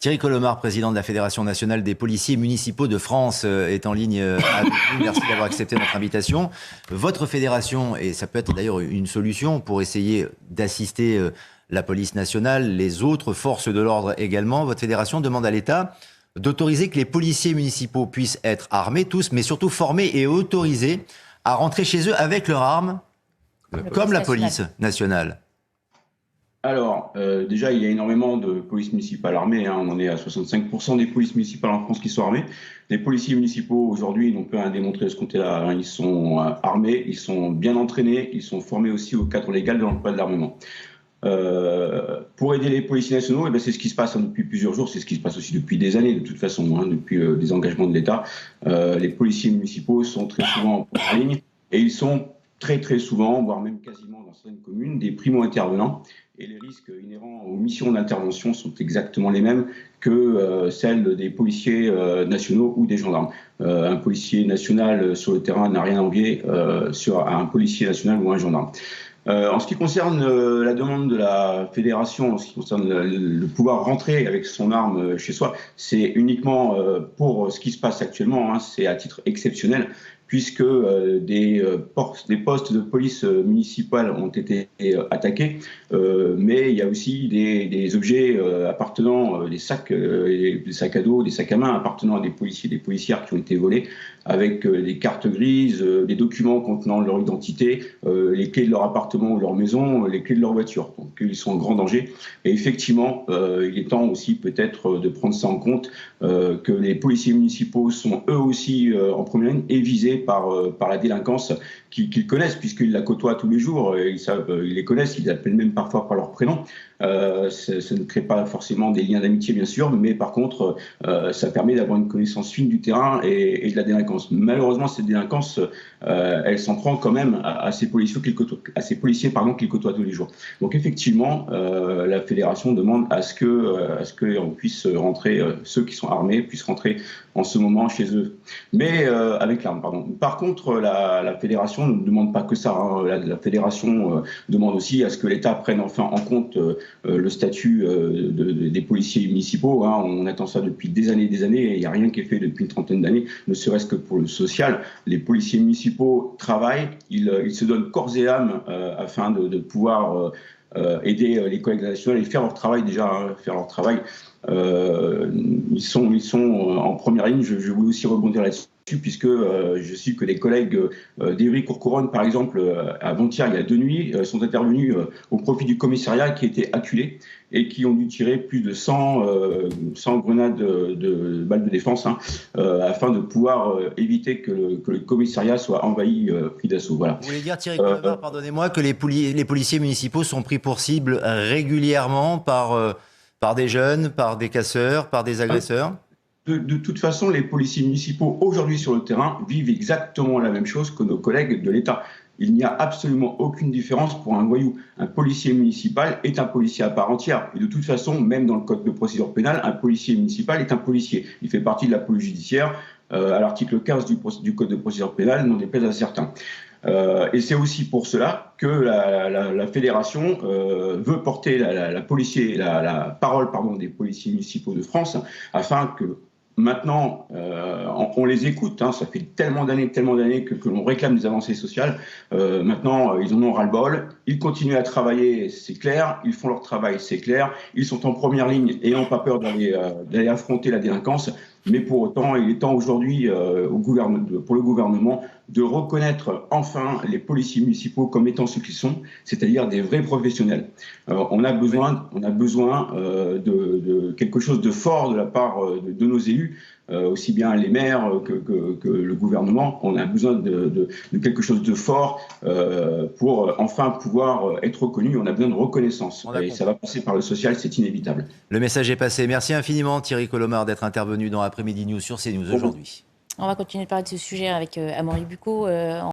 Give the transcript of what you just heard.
Thierry Colomard, président de la Fédération nationale des policiers municipaux de France, est en ligne avec nous. Merci d'avoir accepté notre invitation. Votre fédération, et ça peut être d'ailleurs une solution pour essayer d'assister la police nationale, les autres forces de l'ordre également, votre fédération demande à l'État d'autoriser que les policiers municipaux puissent être armés tous, mais surtout formés et autorisés à rentrer chez eux avec leurs armes, comme la police nationale. Alors, déjà, il y a énormément de polices municipales armées. On en est à 65% des polices municipales en France qui sont armées. Les policiers municipaux, aujourd'hui, n'ont pas à démontrer de ce côté-là. Ils sont armés, ils sont bien entraînés, ils sont formés aussi au cadre légal de l'emploi de l'armement. Pour aider les policiers nationaux, c'est ce qui se passe depuis plusieurs jours, c'est ce qui se passe aussi depuis des années, de toute façon, depuis les engagements de l'État. Les policiers municipaux sont très souvent en première ligne et ils sont très souvent, voire même quasiment dans certaines communes, des primo-intervenants. Et les risques inhérents aux missions d'intervention sont exactement les mêmes que celles des policiers nationaux ou des gendarmes. Un policier national sur le terrain n'a rien à envier à un policier national ou un gendarme. En ce qui concerne la demande de la fédération, en ce qui concerne le pouvoir rentrer avec son arme chez soi, c'est uniquement pour ce qui se passe actuellement, c'est à titre exceptionnel, puisque des postes de police municipale ont été attaqués, mais il y a aussi des objets appartenant, des sacs à dos, des sacs à main appartenant à des policiers, des policières qui ont été volés, avec des cartes grises, des documents contenant leur identité, les clés de leur appartement ou leur maison, les clés de leur voiture. Donc ils sont en grand danger. Et effectivement, il est temps aussi peut-être de prendre ça en compte, que les policiers municipaux sont eux aussi en première ligne et visés par la délinquance qu'ils connaissent, puisqu'ils la côtoient tous les jours, ils les connaissent, ils appellent même parfois par leur prénom. Ça ne crée pas forcément des liens d'amitié, bien sûr, mais par contre, ça permet d'avoir une connaissance fine du terrain et de la délinquance. Malheureusement, cette délinquance, elle s'en prend quand même à ces policiers qu'ils côtoient tous les jours. Donc effectivement, la fédération demande à ce qu'on puisse rentrer, ceux qui sont armés puissent rentrer en ce moment chez eux, mais avec l'arme, pardon. Par contre, la fédération ne demande pas que ça. La fédération demande aussi à ce que l'État prenne enfin en compte le statut des policiers municipaux. On attend ça depuis des années et il n'y a rien qui est fait depuis une trentaine d'années, ne serait-ce que pour le social. Les policiers municipaux travaillent, ils se donnent corps et âme afin de pouvoir aider les collègues nationaux et faire leur travail faire leur travail. Ils sont en première ligne. Je voulais aussi rebondir là-dessus, puisque je sais que les collègues d'Évry-Courcouronnes, par exemple, avant-hier, il y a 2 nuits, sont intervenus au profit du commissariat qui était acculé et qui ont dû tirer plus de 100 grenades de balles de défense afin de pouvoir éviter que le commissariat soit envahi, pris d'assaut. Voilà. Vous voulez dire, Thierry Colomard, pardonnez-moi, que les policiers municipaux sont pris pour cible régulièrement par des jeunes, par des casseurs, par des agresseurs ? De toute façon, les policiers municipaux aujourd'hui sur le terrain vivent exactement la même chose que nos collègues de l'État. Il n'y a absolument aucune différence pour un voyou. Un policier municipal est un policier à part entière. Et de toute façon, même dans le code de procédure pénale, un policier municipal est un policier. Il fait partie de la police judiciaire à l'article 15 du code de procédure pénale, n'en déplaise à certains. Et c'est aussi pour cela que la fédération veut porter la parole des policiers municipaux de France, afin que maintenant, on les écoute. Ça fait tellement d'années que l'on réclame des avancées sociales. Maintenant, ils en ont ras-le-bol. Ils continuent à travailler, c'est clair. Ils font leur travail, c'est clair. Ils sont en première ligne et n'ont pas peur d'aller affronter la délinquance. Mais pour autant, il est temps aujourd'hui pour le gouvernement de reconnaître enfin les policiers municipaux comme étant ce qu'ils sont, c'est-à-dire des vrais professionnels. On a besoin de quelque chose de fort de la part de nos élus, aussi bien les maires que le gouvernement. On a besoin de quelque chose de fort pour enfin pouvoir être reconnu. On a besoin de reconnaissance. Et ça va passer par le social, c'est inévitable. Le message est passé. Merci infiniment, Thierry Colomard, d'être intervenu dans Après-midi News sur CNews aujourd'hui. On va continuer de parler de ce sujet avec Amaury Bucco.